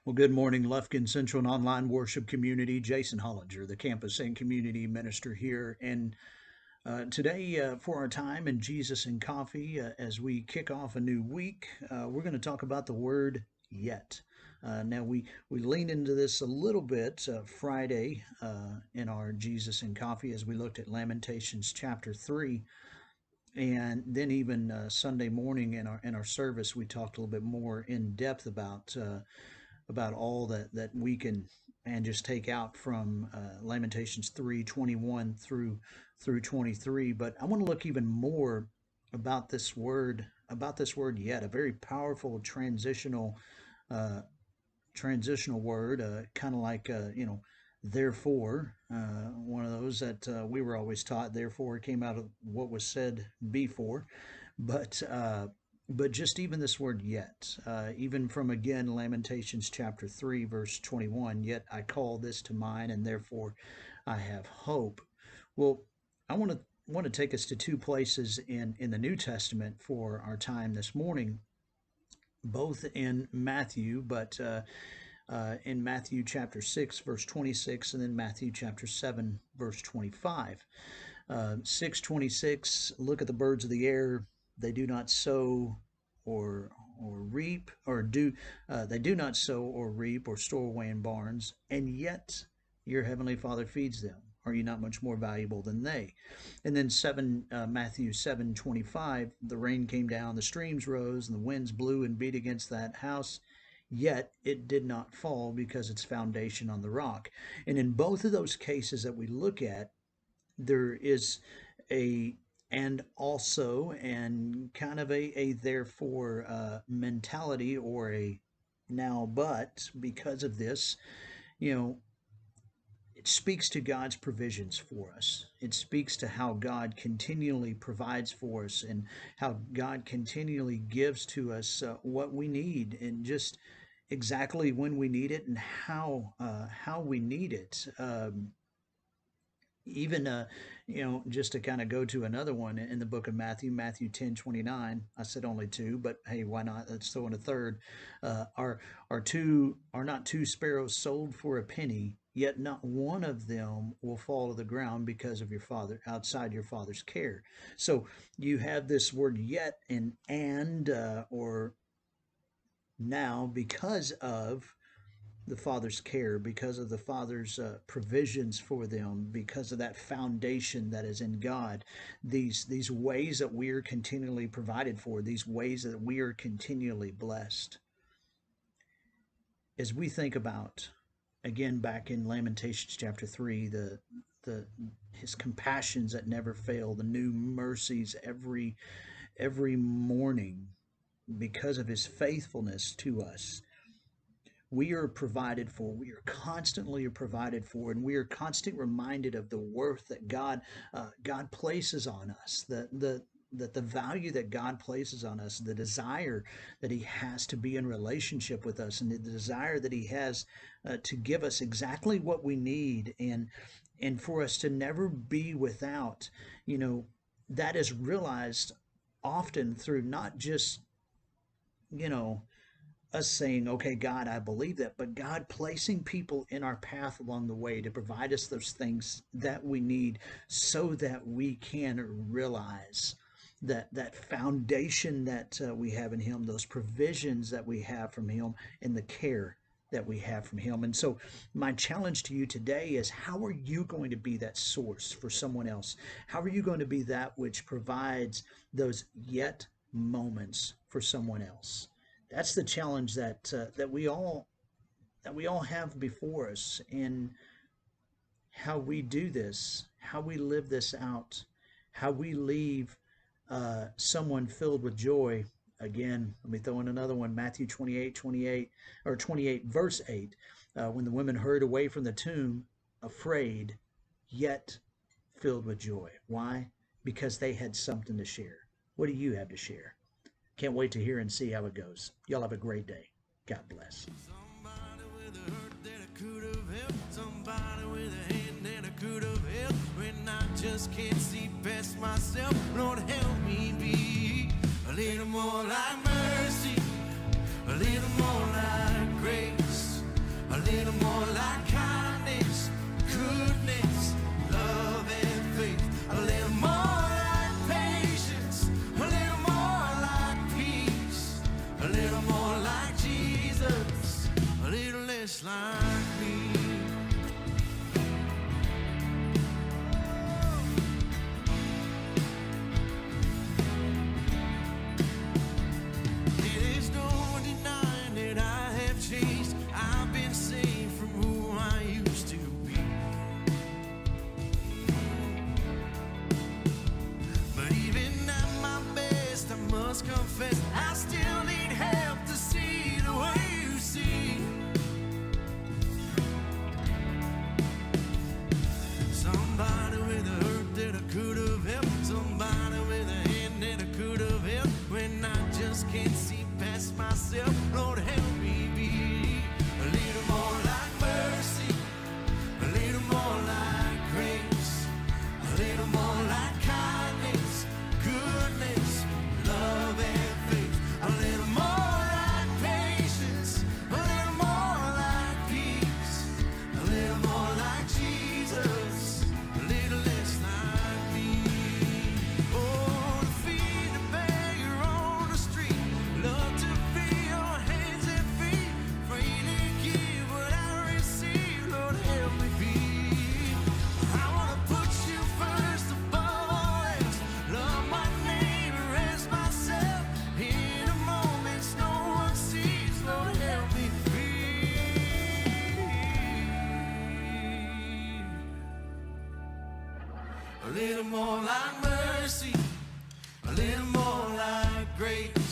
Well, good morning, Lufkin Central and Online Worship Community. Jason Hollinger, the campus and community minister here. And today, for our time in Jesus and Coffee, as we kick off a new week, we're going to talk about the word yet. Now, we leaned into this a little bit Friday in our Jesus and Coffee as we looked at Lamentations chapter 3. And then even Sunday morning in our service, we talked a little bit more in depth about all that we can and just take out from Lamentations 3:21 through 23. But I want to look even more about this word yet, a very powerful uh, transitional word, kind of like therefore, one of those that we were always taught. Therefore came out of what was said before, but just even this word yet, even from again Lamentations chapter 3 verse 21, yet I call this to mind, and therefore I have hope. Well, I want to take us to two places in the New Testament for our time this morning, both in Matthew, but in Matthew chapter 6 verse 26, and then Matthew chapter 7 verse 25. 6:26, look at the birds of the air, they do not sow or reap, or do they do not sow or reap or store away in barns, and yet your heavenly Father feeds them. Are you not much more valuable than they? And then Matthew 7:25, the rain came down, the streams rose, and the winds blew and beat against that house, yet it did not fall because its foundation on the rock. And in both of those cases that we look at, there is a and also and kind of a therefore mentality, or a now but because of this, you know, it speaks to God's provisions for us. It speaks to how God continually provides for us, and how God continually gives to us what we need, and just exactly when we need it, and how we need it. Even just to kind of go to another one in the book of Matthew 10:29. I said only two, but hey, why not? Let's throw in a third. Are not two sparrows sold for a penny, yet not one of them will fall to the ground because of your father, outside your father's care. So you have this word yet or now, because of the Father's care, because of the Father's provisions for them, because of that foundation that is in God. These ways that we are continually provided for, these ways that we are continually blessed. As we think about, again, back in Lamentations chapter 3, the his compassions that never fail, the new mercies every morning, because of his faithfulness to us, we are provided for. We are constantly provided for, and we are constantly reminded of the worth that God places on us, the value that God places on us, the desire that He has to be in relationship with us, and the desire that He has to give us exactly what we need, and for us to never be without. That is realized often through not just you know us saying, okay, God, I believe that, but God placing people in our path along the way to provide us those things that we need, so that we can realize that foundation that we have in Him, those provisions that we have from Him, and the care that we have from Him. And so, my challenge to you today is, how are you going to be that source for someone else? How are you going to be that which provides those yet moments for someone else? That's the challenge that we all have before us, in how we do this, how we live this out, how we leave someone filled with joy. Again, let me throw in another one. Matthew 28:28, or 28 verse 8. When the women hurried away from the tomb, afraid, yet filled with joy. Why? Because they had something to share. What do you have to share? Can't wait to hear and see how it goes. Y'all have a great day. God bless. Somebody with a hurt that I could have helped. Somebody with a hand that I could have held. When I just can't see past myself, Lord, help me be a little more like mercy, a little more like grace. little more like kindness, goodness, love and faith, a little more like patience, a little more like peace, a little more like Jesus, a little less like me. There's no denying that I have changed. I've been saved from who I used to be. But even at my best, I must confess, I still need help to see the way you see. Somebody with a hurt that I could have helped, somebody with a hand that I could have held, when I just can't see past myself. Lord, help me be a little more like mercy, a little more like grace, a little more like kindness, goodness, love and faith, a little more like patience, a little more like peace, a little more like Jesus, a little less like me. Oh, to feed the beggar on the street, love to feel your hands and feet, free to give what I receive. Lord, help me be. I wanna put you first above all else, love my neighbor as myself. In the moments no one sees, Lord, help me be. A little more like mercy, a little more like grace,